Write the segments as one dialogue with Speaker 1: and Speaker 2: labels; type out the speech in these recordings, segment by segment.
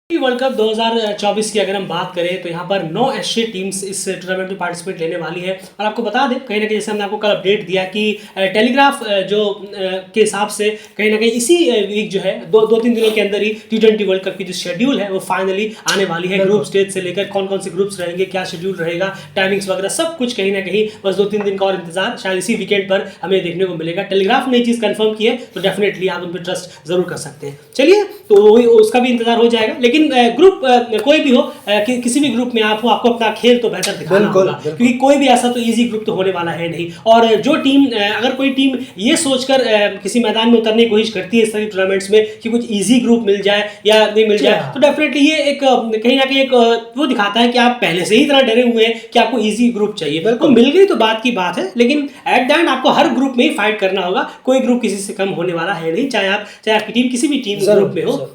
Speaker 1: World cup 2024 की अगर हम बात करें तो यहाँ पर 9 एशियन टीम्स इस टूर्नामेंट में पार्टिसिपेट लेने वाली है। और आपको बता दें कहीं ना कहीं जैसे हमने आपको कल अपडेट दिया कि टेलीग्राफ जो के हिसाब से कहीं ना कहीं इसी वीक जो है दो तीन दिनों के अंदर ही T20 वर्ल्ड कप की जो शेड्यूल है वो फाइनली आने वाली है। ग्रुप स्टेज से लेकर कौन कौन से ग्रुप्स रहेंगे, क्या शेड्यूल रहेगा, टाइमिंग्स वगैरह सब कुछ कहीं ना कहीं बस 2-3 दिन का और इंतजार शायद इसी वीकेंड पर हमें देखने को मिलेगा। टेलीग्राफ ने चीज़ कंफर्म की है तो डेफिनेटली आप उन पर ट्रस्ट जरूर कर सकते हैं। चलिए तो उसका भी इंतजार हो जाएगा। लेकिन ग्रुप कोई भी हो किसी भी ग्रुप में आप हो, आपको अपना खेल तो बेहतर दिखाना होगा क्योंकि कोई भी ऐसा तो इजी ग्रुप तो होने वाला है नहीं। और जो टीम अगर कोई टीम ये सोचकर किसी मैदान में उतरने की कोशिश करती है इस तरह की टूर्नामेंट्स में कि कुछ इजी ग्रुप मिल जाए या नहीं मिल जाए तो डेफिनेटली ये एक कहीं ना कहीं एक वो दिखाता है कि आप पहले से ही इतना डरे हुए हैं कि आपको इजी ग्रुप चाहिए। तो मिल गई तो बात की बात है, लेकिन एट द एंड आपको हर ग्रुप में ही फाइट करना होगा। कोई ग्रुप किसी से कम होने वाला है नहीं, चाहे आपकी टीम किसी भी टीम ग्रुप में हो,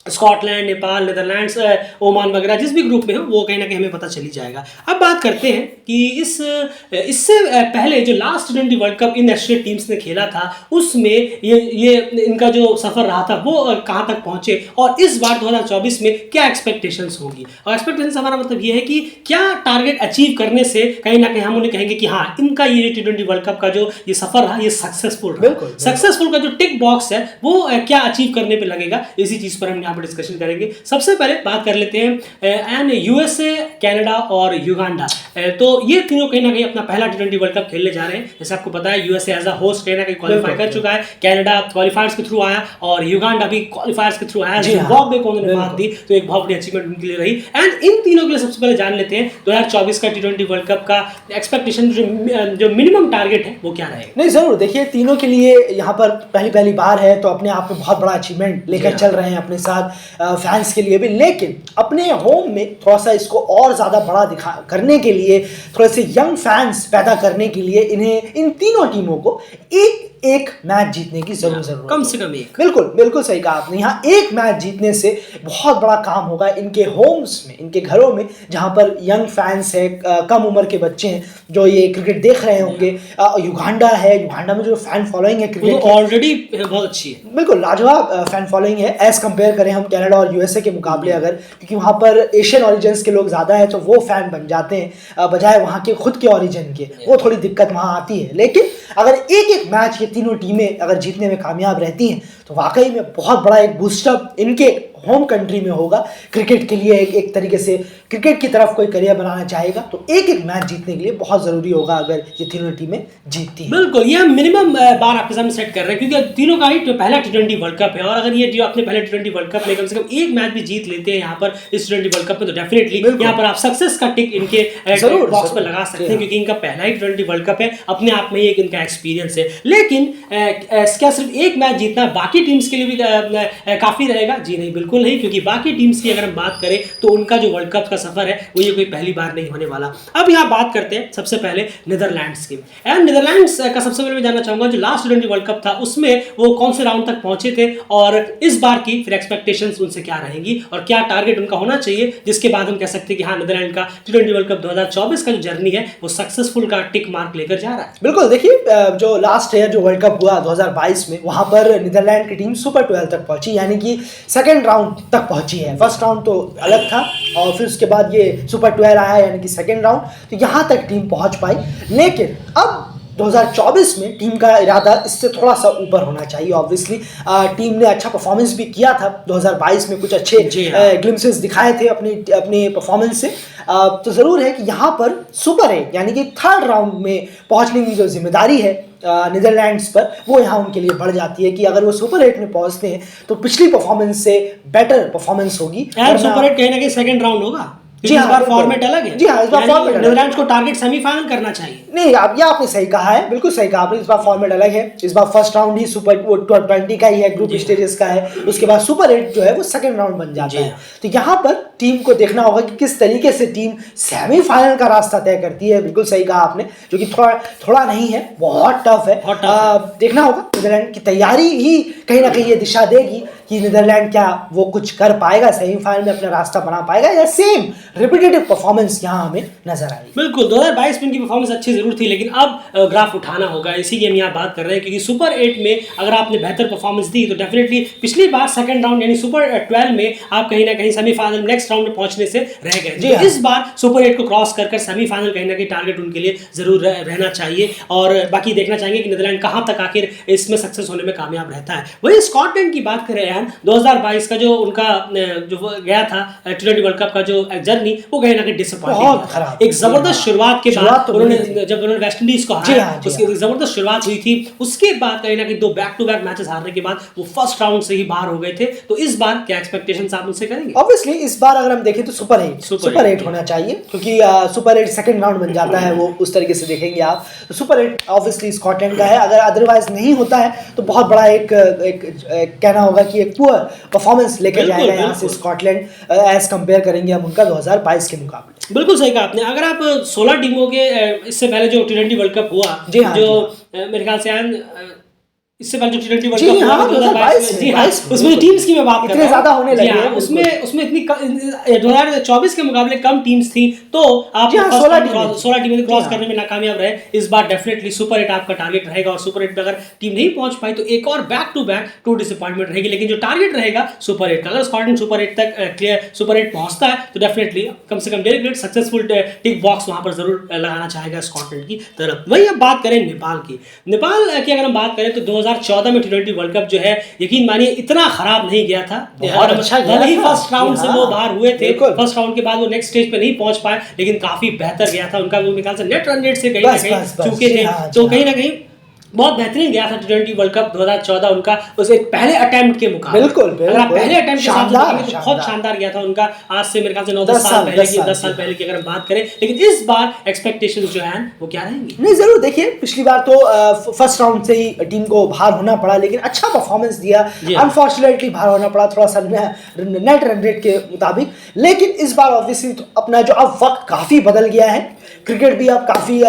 Speaker 1: स्कॉटलैंड, नेपाल, नीदरलैंड्स, ओमान वगैरह जिस भी ग्रुप में हो वो कहीं ना कहीं हमें पता चली जाएगा। अब बात करते हैं कि इससे पहले जो लास्ट T20 वर्ल्ड कप इन एशियन टीम्स ने खेला था उसमें ये इनका जो सफ़र रहा था वो कहाँ तक पहुँचे और इस बार 2024 में क्या एक्सपेक्टेशंस होगी। और एक्सपेक्टेशंस हमारा मतलब ये है कि क्या टारगेट अचीव करने से कहीं ना कहीं हम उन्हें कहेंगे कि हाँ इनका ये T20 वर्ल्ड कप का जो ये सफ़र रहा ये सक्सेसफुल रहा। सक्सेसफुल का जो टिक बॉक्स है वो क्या अचीव करने पर लगेगा, इसी चीज़ पर हम डिस्कशन करेंगे। सबसे पहले बात कर लेते हैं एंड यूएसए, कनाडा और युगांडा। तो ये तीनों कहीं ना कहीं अपना पहला T20 वर्ल्ड कप खेलने जा रहे हैं। जैसे आपको पता है यूएसए एज अ होस्ट कहीं ना कहीं क्वालीफाई कर चुका है, कनाडा क्वालीफायर्स के थ्रू आया और युगांडा भी क्वालीफायर्स के थ्रू आया। जिम्बाब्वे को उन्होंने मात दी तो एक बहुत बड़ी अचीवमेंट उनके लिए रही। एंड इन तीनों के लिए सबसे पहले जान लेते हैं 2024 का T20 वर्ल्ड कप का एक्सपेक्टेशन जो मिनिमम टारगेट है वो क्या रहेगा।
Speaker 2: नहीं जरूर देखिए, तीनों के लिए यहाँ पर पहली बार है तो अपने आप में बहुत बड़ा अचीवमेंट लेकर चल रहे हैं अपने साथ फैंस के लिए भी। लेकिन अपने होम में थोड़ा सा इसको और ज़्यादा बड़ा करने के लिए, थोड़े से यंग फैंस पैदा करने के लिए इन्हें इन तीनों टीमों को एक मैच जीतने की जरूरत,
Speaker 1: कम से कम एक।
Speaker 2: बिल्कुल सही कहा आपने। यहाँ एक मैच जीतने से बहुत बड़ा काम होगा इनके होम्स में, इनके घरों में जहाँ पर यंग फैंस है, कम उम्र के बच्चे हैं जो ये क्रिकेट देख रहे होंगे। युगांडा है, युगांडा में जो फैन फॉलोइंग है क्रिकेट
Speaker 1: ऑलरेडी बहुत अच्छी है,
Speaker 2: बिल्कुल लाजवाब फैन फॉलोइंग है एज कंपेयर करें हम कनाडा और यूएसए के मुकाबले अगर, क्योंकि वहाँ पर एशियन ओरिजिन्स के लोग ज़्यादा है तो वो फैन बन जाते हैं बजाय वहाँ के खुद के ओरिजिन के। वो थोड़ी दिक्कत वहाँ आती है। लेकिन अगर एक मैच ये तीनों टीमें अगर जीतने में कामयाब रहती हैं तो वाकई में बहुत बड़ा एक बूस्टअप इनके होम कंट्री में होगा क्रिकेट के लिए। एक तरीके से क्रिकेट की तरफ कोई करियर बनाना चाहेगा तो एक मैच जीतने के लिए बहुत ज़रूरी होगा अगर ये तीनों टीमें जीतती हैं।
Speaker 1: बिल्कुल, ये हम मिनिमम बार आपके सामने सेट कर रहे हैं क्योंकि तीनों का ही पहला T20 वर्ल्ड कप है। और अगर ये जो अपने पहले T20 वर्ल्ड कप में कम से कम एक मैच भी जीत लेते हैं यहाँ पर इस T20 वर्ल्ड कप में तो डेफिनेटली यहाँ पर आप सक्सेस का टिक इनके बॉक्स पर लगा सकते हैं क्योंकि इनका पहला ही T20 वर्ल्ड कप है, अपने आप में ही एक इनका एक्सपीरियंस है। लेकिन क्या सिर्फ एक मैच जीतना बाकी टीम्स के लिए भी काफ़ी रहेगा? जी नहीं, बिल्कुल नहीं, क्योंकि बाकी टीम्स की अगर हम बात करें तो उनका जो वर्ल्ड कप का सफर है वो ये कोई पहली बार नहीं होने वाला। अब यहाँ बात करते हैं सबसे पहले नीदरलैंड्स की। एंड नीदरलैंड्स का सबसे पहले मैं जानना चाहूंगा जो लास्ट T20 वर्ल्ड कप था उसमें वो कौन से राउंड तक पहुंचे थे और इस बार की फिर एक्सपेक्टेशंस उनसे क्या रहेंगी और क्या टारगेट उनका होना चाहिए जिसके बाद हम कह सकते हैं कि हाँ नीदरलैंड का T20 वर्ल्ड कप 2024 का जो जर्नी है वो सक्सेसफुल का टिक मार्क लेकर जा रहा है।
Speaker 2: बिल्कुल, देखिए जो लास्ट ईयर जो वर्ल्ड कप हुआ 2022 में वहां पर नीदरलैंड की टीम सुपर 12 तक पहुंची, यानी कि सेकेंड राउंड तक पहुंची है। फर्स्ट राउंड तो अलग था और फिर उसके बाद ये सुपर 12 आया यानी कि सेकेंड राउंड, तो यहां तक टीम पहुंच पाई। लेकिन अब 2024 में टीम का इरादा इससे थोड़ा सा ऊपर होना चाहिए। ऑब्वियसली टीम ने अच्छा परफॉर्मेंस भी किया था 2022 में, कुछ अच्छे ग्लिम्सेस दिखाए थे अपने परफॉर्मेंस से। तो ज़रूर है कि यहाँ पर सुपर 8 यानी कि थर्ड राउंड में पहुँचने की जो जिम्मेदारी है नीदरलैंड्स पर वो यहाँ उनके लिए बढ़ जाती है कि अगर वो सुपर 8 में पहुँचते हैं तो पिछली परफॉर्मेंस से बेटर परफॉर्मेंस होगी।
Speaker 1: सुपर 8 कहीं ना कहीं सेकेंड राउंड होगा।
Speaker 2: जी
Speaker 1: इस बार फॉर्मेट अलग है।
Speaker 2: जी हाँ, इस बार फॉर्मेट
Speaker 1: नीदरलैंड्स को टारगेट सेमीफाइनल करना चाहिए।
Speaker 2: नहीं, ये आपने सही कहा है, बिल्कुल सही कहा आपने। इस बार फॉर्मेट अलग है। इस बार फर्स्ट राउंड ही सुपर 20 का ही है, ग्रुप स्टेजेस का है। उसके बाद सुपर 8 जो है वो सेकंड राउंड बन जाता है। तो यहाँ पर टीम को देखना होगा कि किस तरीके से टीम सेमीफाइनल का रास्ता तय करती है। बिल्कुल सही कहा आपने, जो कि थोड़ा नहीं है, बहुत टफ है। देखना होगा नीदरलैंड की तैयारी ही कहीं ना कहीं ये दिशा देगी कि नीदरलैंड क्या वो कुछ कर पाएगा, सेमीफाइनल में अपना रास्ता बना पाएगा, या सेम रिपीटेटिव परफॉर्मेंस यहाँ हमें नजर आई।
Speaker 1: बिल्कुल 2022 में इनकी परफॉर्मेंस अच्छी जरूर थी, लेकिन अब ग्राफ उठाना होगा, इसी की हम यहाँ बात कर रहे हैं, क्योंकि सुपर 8 में अगर आपने बेहतर परफॉर्मेंस दी तो डेफिनेटली पिछली बार सेकंड राउंड यानी सुपर 12 में आप कहीं ना कहीं सेमीफाइनल नेक्स्ट राउंड में पहुंचने से रह गए। तो इस बार सुपर 8 को क्रॉस कर सेमीफाइनल कहीं ना कहीं टारगेट उनके लिए जरूर रहना चाहिए, और बाकी देखना चाहेंगे कि नीदरलैंड कहां तक आखिर इसमें सक्सेस होने में कामयाब रहता है। वही स्कॉटलैंड की बात करें यार, 2022 का जो उनका जो गया था T20 वर्ल्ड कप का जो जर्नी, वो कहीं ना कहीं डिसअपॉइंटिंग, एक जबरदस्त शुरुआत के बाद उन्होंने वेस्ट इंडीज को हराया, उसकी जबरदस्त शुरुआत हुई थी, उसके बाद कहीं ना कहीं 2 बैक टू बैक मैचेस हारने के बाद वो फर्स्ट राउंड से ही बाहर हो गए थे। तो इस बार क्या एक्सपेक्टेशंस आप उनसे करेंगे?
Speaker 2: ऑब्वियसली इस बार अगर हम देखें तो सुपर 8 होना चाहिए, क्योंकि सुपर 8 सेकंड राउंड बन जाता है, वो उस तरीके से देखेंगे आप। तो सुपर 8 ऑब्वियसली स्कॉटलैंड का है, अगर अदरवाइज नहीं होता है तो बहुत बड़ा एक कहना होगा कि एक पुअर परफॉर्मेंस लेकर जाएगा यहाँ से स्कॉटलैंड, एज कंपेयर करेंगे हम उनका 2022 के मुकाबले।
Speaker 1: बिल्कुल सही कहा आपने। अगर आप 16 टीमों के इससे पहले जो T20 वर्ल्ड कप हुआ, मेरे ख्याल से इससे पहले जो T20 वर्ल्ड कप हुआ 2022 उसमें टीम्स की मैं बात कर रहा हूं,
Speaker 2: ज्यादा होने लगे हैं,
Speaker 1: उसमें इतनी 2024 के मुकाबले कम टीम्स थी, तो आप 16 टीमें क्रॉस करने में नाकामयाब रहे। इस बार डेफिनेटली सुपर 8 आपका टारगेट रहेगा, और सुपर 8 में अगर टीम नहीं पहुंच पाई तो एक और बैक टू बैक 2 डिसअपॉइंटमेंट रहेगी, लेकिन जो टारगेट रहेगा सुपर 8 का, अगर स्कॉटलैंड सुपर 8 तक क्लियर सुपर 8 पहुंचता है तो डेफिनेटली कम से कम डेलीब्रेट सक्सेसफुल टिक बॉक्स वहां पर जरूर लगाना चाहेगा स्कॉटलैंड की तरफ। वही अब बात करें नेपाल की अगर हम बात करें तो 2014 में T20 वर्ल्ड कप जो है, यकीन मानिए इतना खराब नहीं गया था, बहुत अच्छा गया था। फर्स्ट राउंड से वो बाहर हुए थे, फर्स्ट राउंड के बाद वो नेक्स्ट स्टेज पे नहीं पहुंच पाए, लेकिन काफी बेहतर गया था उनका, वो मेरे ख्याल से नेट रन रेट से कहीं ना कहीं चूके थे, तो कहीं ना कहीं बहुत बेहतरीन गया था T20 वर्ल्ड कप 2014 उनका, उस एक पहले अटेम्प्ट के मुकाबले। बिल्कुल अगर आप पहले अटेम्प्ट के साथ देखेंगे तो बहुत शानदार गया था उनका, आज से मेरे ख्याल से 9-10 साल पहले की अगर हम बात करें। लेकिन इस बार एक्सपेक्टेशंस जो हैं वो क्या रहेंगी?
Speaker 2: नहीं जरूर देखिए, पिछली बार तो फर्स्ट राउंड से ही टीम को बाहर होना पड़ा, लेकिन अच्छा परफॉर्मेंस दिया, अनफॉर्चुनेटली बाहर होना पड़ा थोड़ा सा नेट रन रेट के मुताबिक। लेकिन इस बार ऑब्वियसली अपना जो अब वक्त काफी बदल गया है, क्रिकेट भी अब काफ़ी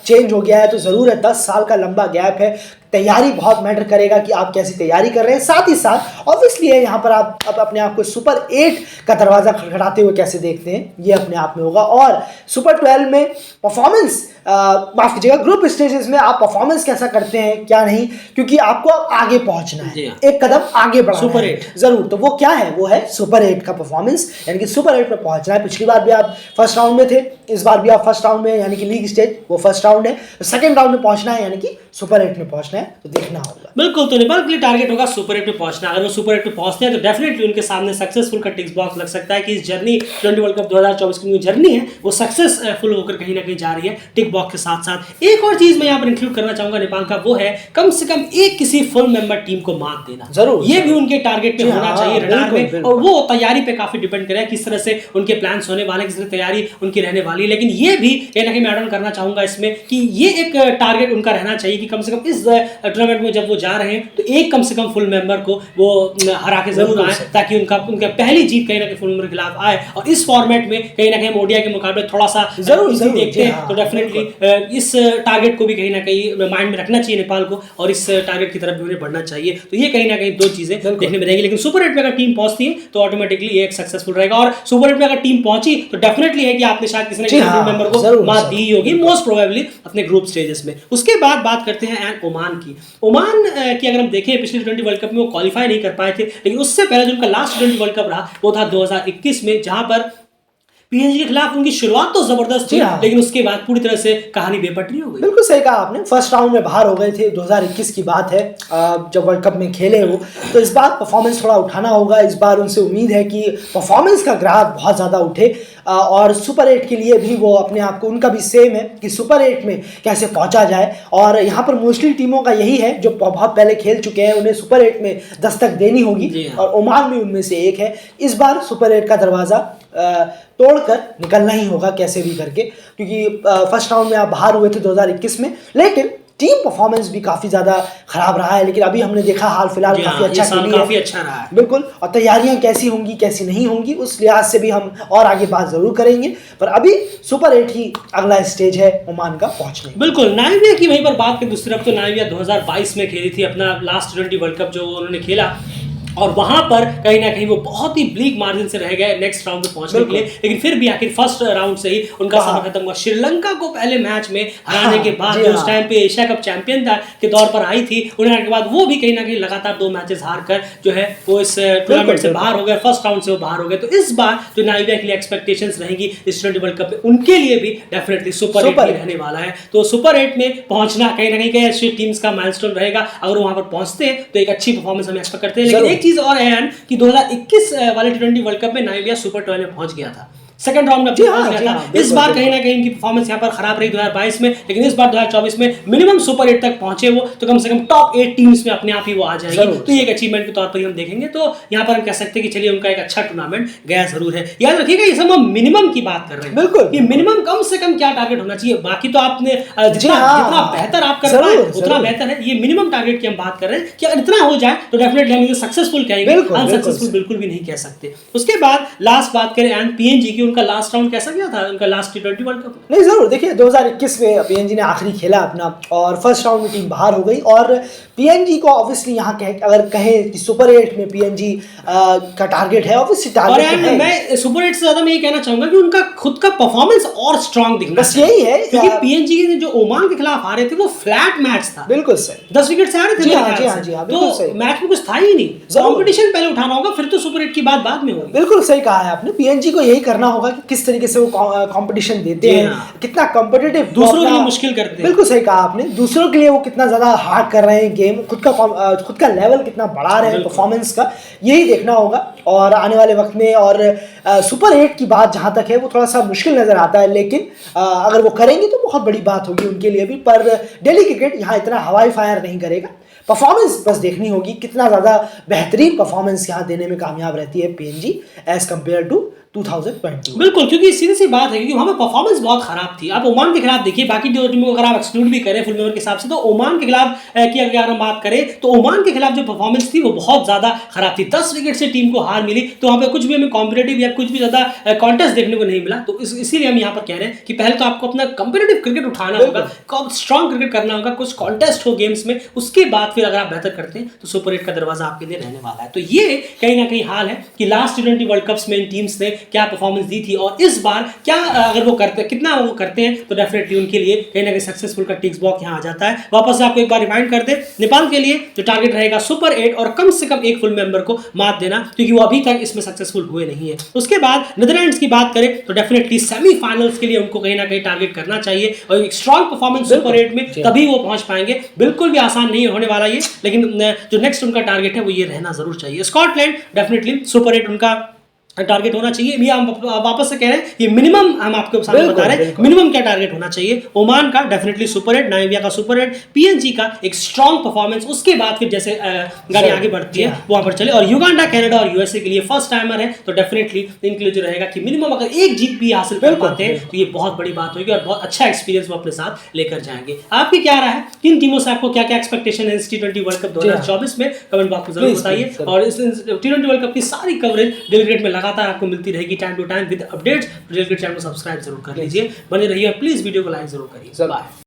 Speaker 2: चेंज हो गया है, तो ज़रूर है 10 साल का लंबा गैप है, तैयारी बहुत मैटर करेगा कि आप कैसी तैयारी कर रहे हैं। साथ ही साथ ऑब्वियसली है यहाँ पर आप अपने आप को सुपर 8 का दरवाज़ा खटखटाते हुए कैसे देखते हैं, ये अपने आप में होगा। और सुपर 12 में परफॉर्मेंस माफ कीजिएगा, ग्रुप स्टेजेस में आप परफॉर्मेंस कैसा करते हैं क्या नहीं, क्योंकि आपको आगे पहुंचना है, एक कदम आगे बढ़ना
Speaker 1: सुपर
Speaker 2: है
Speaker 1: 8
Speaker 2: जरूर। तो वो क्या है, वो है सुपर 8 का परफॉर्मेंस, यानी कि सुपर 8 में पहुंचना है। पिछली बार भी आप फर्स्ट राउंड में थे, इस बार भी आप फर्स्ट राउंड में, यानी कि लीग स्टेज वो फर्स्ट राउंड है, तो सेकंड राउंड में पहुंचना है, यानी कि सुपर 8 में पहुंचना है, तो देखना होगा।
Speaker 1: बिल्कुल, तो नेपाल के लिए टारगेट होगा सुपर 8 में पहुंचना। अगर वो सुपर 8 में पहुंचते हैं तो डेफिनेटली उनके सामने सक्सेसफुल का टिक बॉक्स लग सकता है कि इस जर्नी T20 वर्ल्ड कप 2024 की जो जर्नी है वो सक्सेसफुल होकर कहीं ना कहीं जा रही है टिक बॉक्स के साथ साथ। एक और चीज मैं यहाँ पर इंक्लूड करना चाहूंगा नेपाल का, वो है कम से कम एक किसी फुल मेंबर टीम को मात देना, जरूर ये भी उनके टारगेट पे होना चाहिए रडार में, और वो तैयारी पे काफी डिपेंड करेगा किस तरह से उनके प्लान्स होने वाले, किस तरह तैयारी उनकी रहने वाली है। लेकिन ये भी कहीं ना कहीं मैं ऐड ऑन करना चाहूंगा इसमें कि ये एक टारगेट उनका रहना चाहिए कि कम से कम इस टूर्नामेंट में जब वो जा रहे हैं तो एक कम से कम फुल मेंबर को वो हरा के जरूर आए, ताकि उनका पहली जीत कहीं ना कहीं फुल मेंबर के खिलाफ आए। और इस फॉर्मेट में कहीं ना कहीं ओडीआई के मुकाबले थोड़ा सा जरूर देखते हैं, तो डेफिनेटली इस टारगेट को भी कहीं ना कहीं माइंड में रखना चाहिए नेपाल को, और इस टारगेट की तरफ भी उन्हें बढ़ना चाहिए। तो ये कहीं ना कहीं दो चीजें देखने में रहेंगी। लेकिन सुपर 8 में अगर टीम पहुंचती है तो ऑटोमेटिकली ये एक सक्सेसफुल रहेगा, और सुपर 8 में अगर टीम पहुंची तो डेफिनेटली है कि आपने शायद किसी ने किसी मेंबर को मात दी होगी, मोस्ट प्रोबेबली अपने ग्रुप स्टेजेस में। उसके बाद बात करते हैं ओमान की। ओमान की अगर हम देखें, पिछले T20 वर्ल्ड कप में वो क्वालिफाई नहीं कर पाए थे, लेकिन उससे पहले जो उनका लास्ट T20 वर्ल्ड कप रहा वो था 2021 में, जहां पर पीएनजी के खिलाफ उनकी शुरुआत तो जबरदस्त थी, लेकिन उसके बाद पूरी तरह से कहानी बेपटरी हो गई।
Speaker 2: बिल्कुल सही कहा आपने, फर्स्ट राउंड में बाहर हो गए थे, 2021 की बात है जब वर्ल्ड कप में खेले वो। तो इस बार परफॉर्मेंस थोड़ा उठाना होगा, इस बार उनसे उम्मीद है कि परफॉर्मेंस का ग्राफ बहुत ज़्यादा उठे, और सुपर 8 के लिए भी वो अपने आप को, उनका भी सेम है कि सुपर 8 में कैसे पहुंचा जाए। और यहाँ पर मोस्टली टीमों का यही है जो बहुत पहले खेल चुके हैं, उन्हें सुपर 8 में दस्तक देनी होगी, और ओमान भी उनमें से एक है। इस बार सुपर 8 का दरवाज़ा तोड़कर निकलना ही होगा कैसे भी करके, क्योंकि फर्स्ट राउंड में आप बाहर हुए थे 2021 में, लेकिन टीम परफॉर्मेंस भी काफ़ी ज़्यादा खराब रहा है। लेकिन अभी हमने देखा हाल फिलहाल काफ़ी अच्छा रहा है। बिल्कुल, और तैयारियां कैसी होंगी कैसी नहीं होंगी उस लिहाज से भी हम और आगे बात जरूर करेंगे, पर अभी सुपर 8 ही अगला स्टेज है ओमान का पहुंचने।
Speaker 1: बिल्कुल, नाइविया की वहीं पर बात करें दूसरी तरफ, तो नाइविया 2022 में खेली थी अपना लास्ट T20 वर्ल्ड कप जो उन्होंने खेला, और वहां पर कहीं ना कहीं वो बहुत ही ब्लीक मार्जिन से रह गए नेक्स्ट राउंड में पहुंचने के लिए, लेकिन फिर भी आखिर फर्स्ट राउंड से ही उनका समय खत्म हुआ। श्रीलंका को पहले मैच में हराने के बाद जो उस टाइम पे एशिया कप चैंपियन के तौर पर आई थी, उन्हें के बाद वो भी कहीं ना कहीं लगातार 2 मैचेस हार कर जो है वो इस टूर्नामेंट से बाहर हो गए, फर्स्ट राउंड से वो बाहर हो गए। तो इस बार जो नाइजीरिया के लिए एक्सपेक्टेशंस रहेंगी इस T20 वर्ल्ड कप में, उनके लिए भी डेफिनेटली सुपर 8 ही रहने वाला है। तो सुपर 8 में पहुंचना कहीं ना कहीं कई ऐसी टीम्स का माइलस्टोन रहेगा। अगर वहां पर पहुंचते हैं तो एक अच्छी परफॉर्मेंस हम एक्सपेक्ट करते हैं। लेकिन एक चीज और है कि 2021 वाले T20 वर्ल्ड कप में नाइजीरिया सुपर 12 में पहुंच गया था, सेकंड राउंड में पहुंच गया था। इस बार कहीं ना कहीं इनकी परफॉर्मेंस यहाँ पर खराब रही 2022 में, लेकिन इस बार 2024 में मिनिमम सुपर 8 तक पहुंचे वो, तो कम से कम टॉप 8 टीम्स में अपने आप ही वो आ जाएगी। तो ये एक अचीवमेंट के तौर पर हम देखेंगे। तो यहाँ पर हम कह सकते हैं कि चलिए उनका एक अच्छा टूर्नामेंट गया जरूर है। याद रखिएगा ये सब हम मिनिमम की बात कर रहे हैं,
Speaker 2: बिल्कुल
Speaker 1: ये मिनिमम कम से कम क्या टारगेट होना चाहिए। बाकी तो आपने जितना बेहतर आप कर पाए उतना बेहतर है। ये मिनिमम टारगेट की हम बात कर रहे हैं कि अगर इतना हो जाए तो डेफिनेटली हम इसे सक्सेसफुल कहेंगे, अनसक्सेसफुल बिल्कुल भी नहीं कह सकते। उसके बाद लास्ट बात करें एंड पीएनजी की, उनका लास्ट राउंड कैसा गया था, उनका लास्ट T20 वर्ल्ड कप?
Speaker 2: नहीं जरूर देखिए 2021 में पीएनजी ने आखिरी खेला अपना और फर्स्ट राउंड में टीम बाहर हो गई। और पीएनजी को ऑब्वियसली यहाँ अगर कहें कि सुपर 8 में पीएनजी का टारगेट है, ऑब्वियसली टारगेट है।
Speaker 1: मैं सुपर 8 से ज्यादा मैं ये कहना चाहूंगा कि उनका खुद का परफॉर्मेंस और स्ट्रांग दिखना
Speaker 2: बस यही है,
Speaker 1: क्योंकि पीएनजी के जो ओमान के खिलाफ हारे थे वो फ्लैट मैच था,
Speaker 2: बिल्कुल सही
Speaker 1: 10 विकेट से हारे थे। तो मैच में कुछ था ही नहीं, कंपटीशन पहले उठाना होगा, फिर तो सुपर 8 की बात बाद में होगी।
Speaker 2: बिल्कुल सही कहा है आपने। पीएनजी को यही करना होगा कि किस तरीके से वो कंपटीशन देते हैं, कितना कॉम्पिटिटिव,
Speaker 1: दूसरों के लिए मुश्किल करते हैं।
Speaker 2: बिल्कुल सही कहा आपने, दूसरों के लिए वो कितना ज्यादा हार्ड कर रहे हैं गेम, खुद का लेवल कितना बढ़ा रहे हैं परफॉर्मेंस का, यही देखना होगा। और आने वाले वक्त में और सुपर 8 की बात जहां तक है वो थोड़ा सा मुश्किल नजर आता है, लेकिन अगर वो करेंगे तो बहुत बड़ी बात होगी उनके लिए भी। पर दिल्ली क्रिकेट यहाँ इतना हवाई फायर नहीं करेगा, परफॉर्मेंस बस देखनी होगी कितना ज़्यादा बेहतरीन परफॉर्मेंस यहाँ देने में कामयाब रहती है पीएनजी एज कम्पेयर टू 2020।
Speaker 1: बिल्कुल, क्योंकि सीधी सी बात है क्योंकि वहाँ पे परफॉर्मेंस बहुत खराब थी। आप ओमान के खिलाफ देखिए, बाकी दो टीमों को अगर आप एक्सक्लूड भी करें फुल मेंबर के हिसाब से, तो ओमान के खिलाफ की अगर हम बात करें तो ओमान के खिलाफ जो परफॉर्मेंस थी वो बहुत ज़्यादा खराब थी। 10 विकेट से टीम को हार मिली, तो वहाँ पे कुछ भी हमें कॉम्पिटेटिव या कुछ भी ज़्यादा कॉन्टेस्ट देखने को नहीं मिला। तो इसीलिए हम यहाँ पर कह रहे हैं कि पहले तो आपको अपना कॉम्पिटेटिव क्रिकेट उठाना होगा, स्ट्रॉन्ग क्रिकेट करना होगा, कुछ कॉन्टेस्ट हो गेम्स में, उसके बाद फिर अगर आप बेहतर करते हैं तो सुपर 8 का दरवाजा आपके लिए रहने वाला है। तो ये कहीं ना कहीं हाल है कि लास्ट T20 वर्ल्ड कप्स में इन टीम्स ने क्या परफॉर्मेंस दी थी और इस बार क्या अगर वो करते कितना वो करते हैं तो डेफिनेटली उनके लिए कहीं ना कहीं सक्सेसफुल का टिक्स बॉक्स यहाँ आ जाता है। वापस से आपको एक बार रिमाइंड कर दे, नेपाल के लिए जो टारगेट रहेगा सुपर 8 और कम से कम एक फुल मेंबर को मात देना, क्योंकि वो अभी तक इसमें सक्सेसफुल हुए नहीं है। उसके बाद नीदरलैंड्स की बात करें तो डेफिनेटली सेमीफाइनल्स के लिए उनको कहीं ना कहीं टारगेट करना चाहिए और एक स्ट्रॉन्ग परफॉर्मेंस सुपर 8 में तभी वो पहुंच पाएंगे। बिल्कुल भी आसान नहीं होने वाला ये, लेकिन जो नेक्स्ट उनका टारगेट है वो ये रहना जरूर चाहिए। स्कॉटलैंड डेफिनेटली सुपर 8 उनका टारगेट होना चाहिए। ये हम वापस से कह रहे हैं, ये मिनिमम हम आपको सामने बता रहे हैं, मिनिमम क्या टारगेट होना चाहिए। ओमान का डेफिनेटली सुपर 8, नाइजीरिया का सुपर 8, पीएनजी का एक स्ट्रॉन्ग परफॉर्मेंस, उसके बाद फिर जैसे गाड़ी आगे बढ़ती है वहां पर चले। और युगांडा, कनाडा और यूएसए के लिए फर्स्ट टाइमर है, तो डेफिनेटली इनके लिए जो रहेगा कि मिनिमम अगर एक जीत भी हासिल कर पाते हैं तो ये बहुत बड़ी बात होगी और बहुत अच्छा एक्सपीरियंस वो अपने साथ लेकर जाएंगे। आपकी क्या राय है, किन टीमों से आपको क्या क्या एक्सपेक्टेशन है इस T20 वर्ल्ड कप 2024 में, कमेंट बॉक्स में जरूर बताइए। और इस T20 वर्ल्ड कप की सारी कवरेज दिल क्रिकेट में लगातार आपको मिलती रहेगी time to time with updates. दिल क्रिकेट चैनल को सब्सक्राइब जरूर कर लीजिए, बने रहिए और प्लीज वीडियो को लाइक जरूर करिए। बाय।